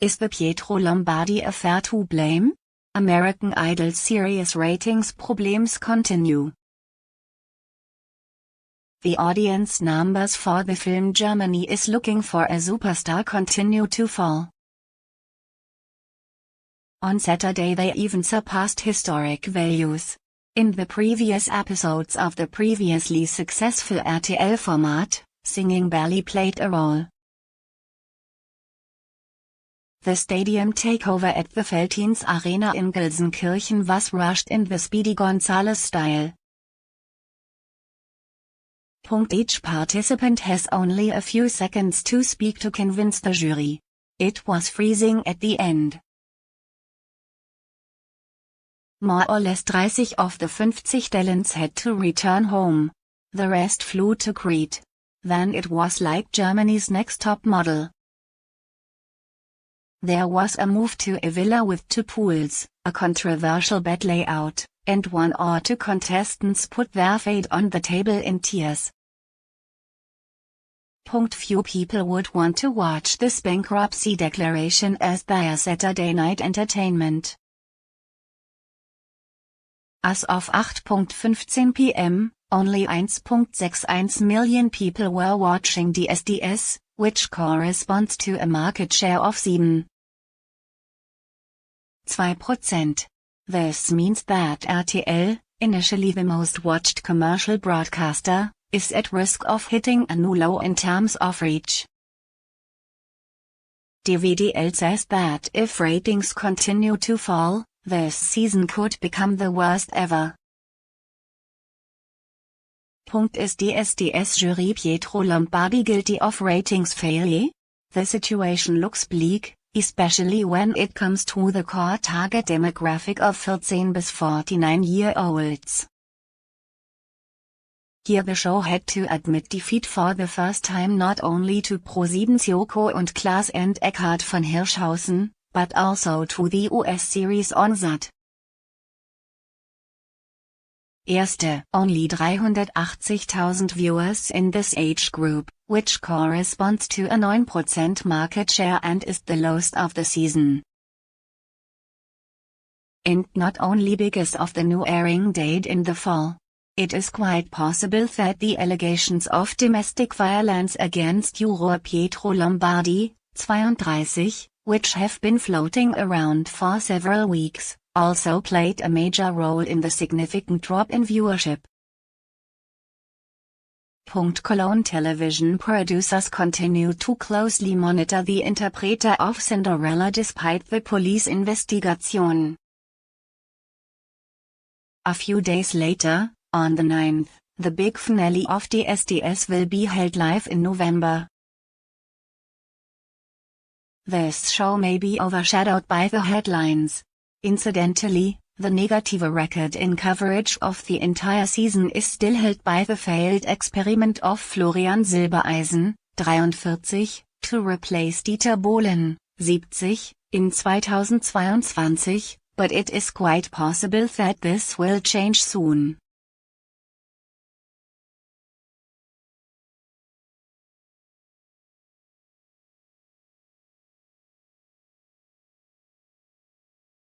Is the Pietro Lombardi affair to blame? American Idol series ratings problems continue. The audience numbers for the film Germany is Looking for a Superstar continue to fall. On Saturday they even surpassed historic values. In the previous episodes of the previously successful RTL format, singing barely played a role. The stadium takeover at the Veltins Arena in Gelsenkirchen was rushed in the Speedy Gonzales style. Each participant has only a few seconds to speak to convince the jury. It was freezing at the end. More or less 30 of the 50 talents had to return home. The rest flew to Crete. Then it was like Germany's Next Top Model. There was a move to a villa with 2 pools, a controversial bed layout, and 1 or 2 contestants put their fate on the table in tears. Few people would want to watch this bankruptcy declaration as their Saturday night entertainment. As of 8:15 p.m., only 1.61 million people were watching DSDS, which corresponds to a market share of 7.2%. This means that RTL, initially the most watched commercial broadcaster, is at risk of hitting a new low in terms of reach. DSDS says that if ratings continue to fall, this season could become the worst ever. Is DSDS jury Pietro Lombardi guilty of ratings failure? The situation looks bleak, especially when it comes to the core target demographic of 14 bis 49-year-olds. Here the show had to admit defeat for the first time not only to Pro7's Joko und Klaas and Eckhard von Hirschhausen, but also to the US series on that. Only 380,000 viewers in this age group, which corresponds to a 9% market share and is the lowest of the season. And not only because of the new airing date in the fall. It is quite possible that the allegations of domestic violence against juror Pietro Lombardi, 32, which have been floating around for several weeks, also played a major role in the significant drop in viewership. Cologne television producers continue to closely monitor the interpreter of Cinderella despite the police investigation. A few days later, on the 9th, the big finale of DSDS will be held live in November. This show may be overshadowed by the headlines. Incidentally, the negative record in coverage of the entire season is still held by the failed experiment of Florian Silbereisen, 43, to replace Dieter Bohlen, 70, in 2022, but it is quite possible that this will change soon.